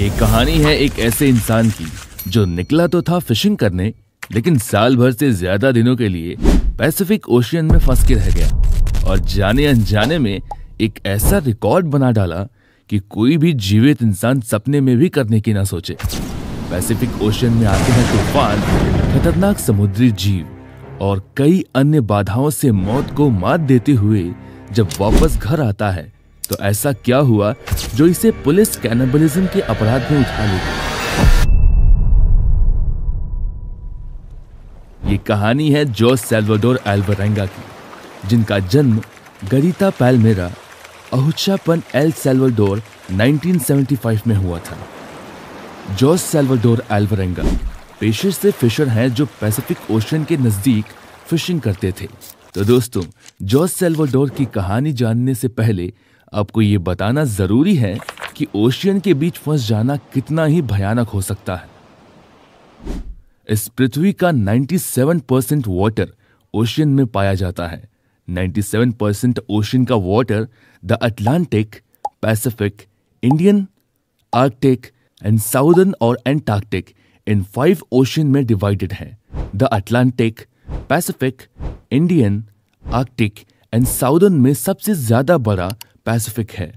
ये कहानी है एक ऐसे इंसान की जो निकला तो था फिशिंग करने, लेकिन साल भर से ज्यादा दिनों के लिए पैसिफिक ओशियन में फंस के रह गया और जाने अनजाने में एक ऐसा रिकॉर्ड बना डाला कि कोई भी जीवित इंसान सपने में भी करने की ना सोचे। पैसिफिक ओशियन में आते हैं तूफान, खतरनाक समुद्री जीव और कई अन्य बाधाओं से मौत को मात देते हुए जब वापस घर आता है तो ऐसा क्या हुआ जो इसे पुलिस कैनिबलिज्म के अपराध में उठा ले गई। ये कहानी है जोस सैल्वाडोर अल्वारेंगा की, जिनका जन्म गरिता पैल्मेरा, अहुचापन एल सैल्वाडोर 1975 में हुआ था। जोस सैल्वाडोर अल्वारेंगा पेशे से फिशर हैं जो पैसिफिक ओशियन के नजदीक फिशिंग करते थे। तो दोस्तों, जोस सैल्वाडोर की कहानी जानने से पहले आपको ये बताना जरूरी है कि ओशियन के बीच फंस जाना कितना ही भयानक हो सकता है। इस पृथ्वी का 97% वाटर ओशियन में पाया जाता है। 97% ओशियन का water the Atlantic, Pacific, Indian, Arctic and southern और एंटार्क्टिक इन 5 ओशियन में डिवाइडेड है। The Atlantic, Pacific, Indian, Arctic and southern में सबसे ज्यादा बड़ा पैसिफिक है।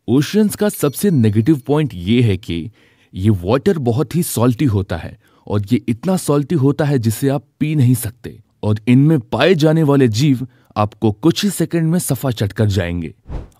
ओशियंस का सबसे नेगेटिव पॉइंट ये है कि ये वाटर बहुत ही सॉल्टी होता है और ये इतना सॉल्टी होता है जिसे आप पी नहीं सकते, और इनमें पाए जाने वाले जीव आपको कुछ ही सेकंड में सफा चटकर जाएंगे।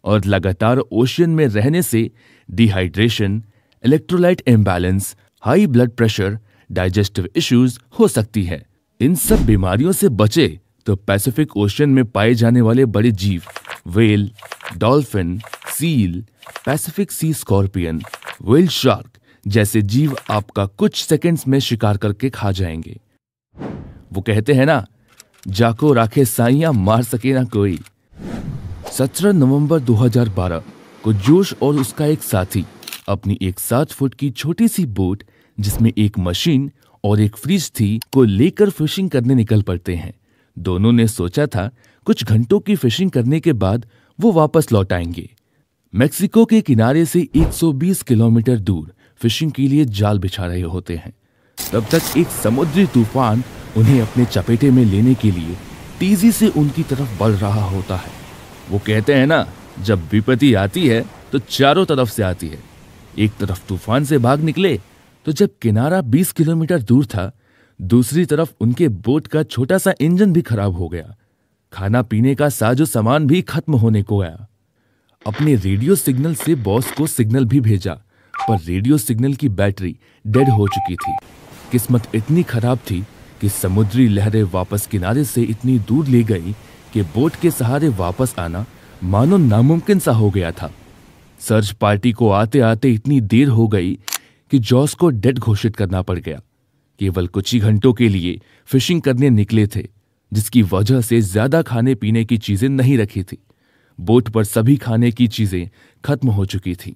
और लगातार ओशियन में रहने से dehydration, electrolyte imbalance, high blood pressure, digestive issues हो सकती है। इन सब बीमारियों से बचे तो पैसिफिक ओशियन में पाए जाने वाले बड़े जीव व्हेल, डॉल्फिन, सील, पैसिफिक सी स्कॉर्पियन, व्हेल शार्क जैसे जीव आपका कुछ सेकंड्स में शिकार करके खा जाएंगे। वो कहते हैं ना, जाको राखे साइयां मार सके ना कोई। 17 नवंबर 2012 को जोश और उसका एक साथी अपनी एक 7 फुट की छोटी सी बोट जिसमें एक मशीन और एक फ्रिज थी को लेकर फिशिंग करने निकल पड़ते हैं। दोनों ने सोचा था कुछ घंटों की फिशिंग करने के बाद वो वापस लौट आएंगे। मेक्सिको के किनारे से 120 किलोमीटर दूर फिशिंग के लिए जाल बिछा रहे होते हैं। तब तक एक समुद्री तूफान उन्हें अपने चपेटे में लेने के लिए तेजी से उनकी तरफ बढ़ रहा होता है। वो कहते हैं ना, जब विपत्ति आती है तो चारों तरफ से आती है। एक तरफ तूफान से भाग निकले तो जब किनारा 20 किलोमीटर दूर था, दूसरी तरफ उनके बोट का छोटा सा इंजन भी खराब हो गया। खाना पीने का साजो सामान भी खत्म होने को आया। अपने रेडियो सिग्नल से बॉस को सिग्नल भी भेजा, पर रेडियो सिग्नल की बैटरी डेड हो चुकी थी। किस्मत इतनी खराब थी कि समुद्री लहरें वापस किनारे से इतनी दूर ले गई कि बोट के सहारे वापस आना मानो नामुमकिन सा हो गया था। सर्च पार्टी को आते आते इतनी देर हो गई कि जॉस को डेड घोषित करना पड़ गया। केवल कुछ ही घंटों के लिए फिशिंग करने निकले थे, जिसकी वजह से ज्यादा खाने पीने की चीजें नहीं रखी थी। बोट पर सभी खाने की चीजें खत्म हो चुकी थी।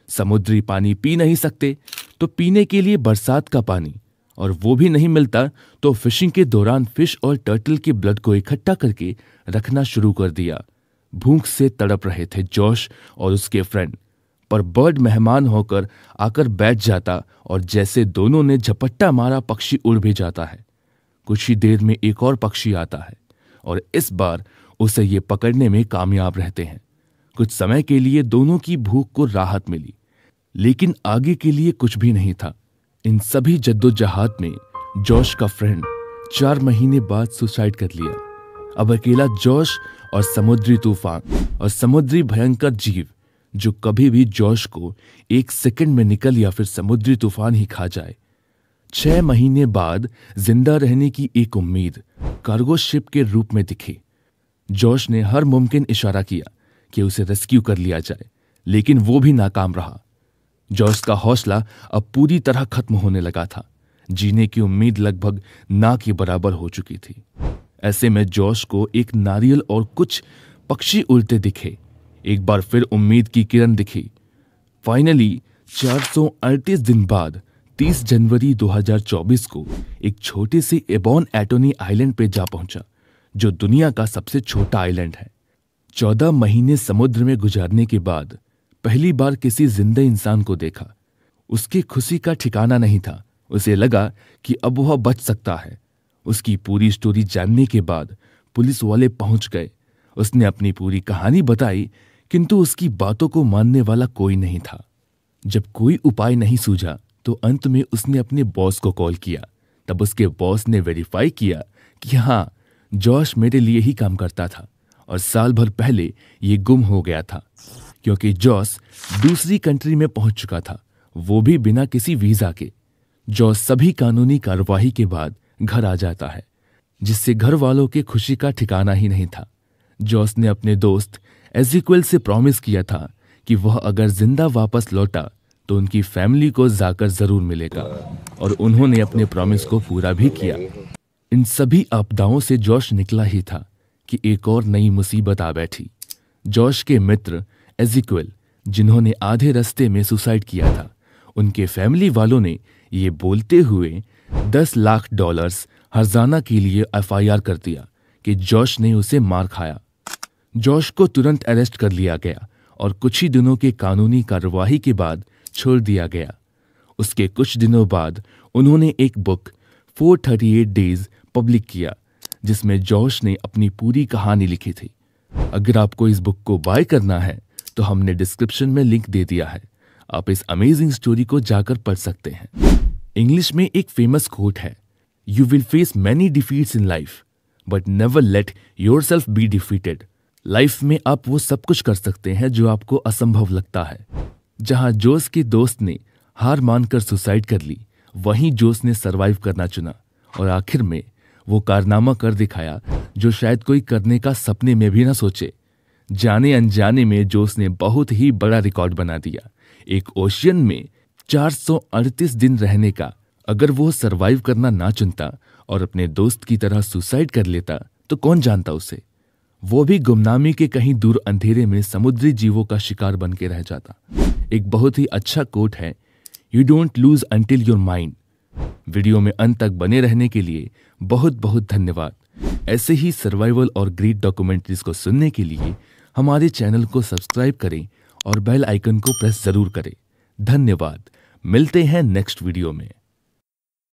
समुद्री पानी पी नहीं सकते तो पीने के लिए बरसात का पानी, और वो भी नहीं मिलता तो फिशिंग के दौरान फिश और टर्टल के ब्लड को इकट्ठा करके रखना शुरू कर दिया। भूख से तड़प रहे थे जोश और उसके फ्रेंड, पर बर्ड मेहमान होकर आकर बैठ जाता और जैसे दोनों ने झपट्टा मारा पक्षी उड़ भी जाता है। कुछ ही देर में एक और पक्षी आता है और इस बार उसे ये पकड़ने में कामयाब रहते हैं। कुछ समय के लिए दोनों की भूख को राहत मिली, लेकिन आगे के लिए कुछ भी नहीं था। इन सभी जद्दोजहद में जोश का फ्रेंड 4 महीने बाद सुसाइड कर लिया। अब अकेला जोश और समुद्री तूफान और समुद्री भयंकर जीव जो कभी भी जोश को 1 सेकंड में निकल या फिर समुद्री तूफान ही खा जाए। 6 महीने बाद जिंदा रहने की एक उम्मीद कार्गो शिप के रूप में दिखी। जोश ने हर मुमकिन इशारा किया कि उसे रेस्क्यू कर लिया जाए, लेकिन वो भी नाकाम रहा। जोश का हौसला अब पूरी तरह खत्म होने लगा था। जीने की उम्मीद लगभग ना के बराबर हो चुकी थी। ऐसे में जोश को एक नारियल और कुछ पक्षी उड़ते दिखे। एक बार फिर उम्मीद की किरण दिखी। फाइनली 438 दिन बाद 30 जनवरी 2024 को एक छोटे से एबॉन एटोनी आइलैंड पे जा पहुंचा, जो दुनिया का सबसे छोटा आइलैंड है। 14 महीने समुद्र में गुजारने के बाद पहली बार किसी जिंदा इंसान को देखा। उसकी खुशी का ठिकाना नहीं था। उसे लगा कि अब वह बच सकता है। उसकी पूरी स्टोरी जानने के बाद पुलिस वाले पहुंच गए। उसने अपनी पूरी कहानी बताई, किंतु उसकी बातों को मानने वाला कोई नहीं था। जब कोई उपाय नहीं सूझा तो अंत में उसने अपने बॉस को कॉल किया। तब उसके बॉस ने वेरीफाई किया कि हाँ, जॉश मेरे लिए ही काम करता था और साल भर पहले ये गुम हो गया था, क्योंकि जॉश दूसरी कंट्री में पहुंच चुका था, वो भी बिना किसी वीजा के। जॉश सभी कानूनी कार्यवाही के बाद घर आ जाता है, जिससे घर वालों के खुशी का ठिकाना ही नहीं था। जॉश ने अपने दोस्त एजिक्वेल से प्रॉमिस किया था कि वह अगर जिंदा वापस लौटा तो उनकी फैमिली को जाकर जरूर मिलेगा, और उन्होंने अपने प्रॉमिस को पूरा भी किया। इन सभी आपदाओं से जॉश निकला ही था कि एक और नई मुसीबत आ बैठी। जॉश के मित्र एजिक्वेल, जिन्होंने आधे रास्ते में सुसाइड किया था, उनके फैमिली वालों ने ये बोलते हुए $10 लाख हर्जाना के लिए FIR कर दिया कि जॉश ने उसे मार खाया। जॉश को तुरंत अरेस्ट कर लिया गया और कुछ ही दिनों के कानूनी कार्यवाही के बाद छोड़ दिया गया। उसके कुछ दिनों बाद उन्होंने एक बुक 438 डेज पब्लिक किया, जिसमें जॉश ने अपनी पूरी कहानी लिखी थी। अगर आपको इस बुक को बाय करना है तो हमने डिस्क्रिप्शन में लिंक दे दिया है। आप इस अमेजिंग स्टोरी को जाकर पढ़ सकते हैं। इंग्लिश में एक फेमस कोट है, you will face many defeats in life but never let yourself be defeated. Life में आप वो सब कुछ कर सकते हैं जो आपको असंभव लगता है। जहां जोश के दोस्त ने हार मानकर सुसाइड कर ली, वहीं जोश ने सरवाइव करना चुना और आखिर में वो कारनामा कर दिखाया जो शायद कोई करने का सपने में भी ना सोचे। जाने अनजाने में जोश ने बहुत ही बड़ा रिकॉर्ड बना दिया। एक ओशियन में 438 दिन रहने का। अगर वो सरवाइव करना ना चुनता और अपने दोस्त की तरह सुसाइड कर लेता तो कौन जानता उसे, वो भी गुमनामी के कहीं दूर अंधेरे में समुद्री जीवों का शिकार बन के रह जाता। एक बहुत ही अच्छा कोट है, you don't lose until your mind. Video में अंत तक बने रहने के लिए बहुत बहुत धन्यवाद। ऐसे ही सर्वाइवल और ग्रेट डॉक्यूमेंट्रीज को सुनने के लिए हमारे चैनल को सब्सक्राइब करें और बेल आइकन को प्रेस जरूर करें। धन्यवाद। मिलते हैं नेक्स्ट वीडियो में।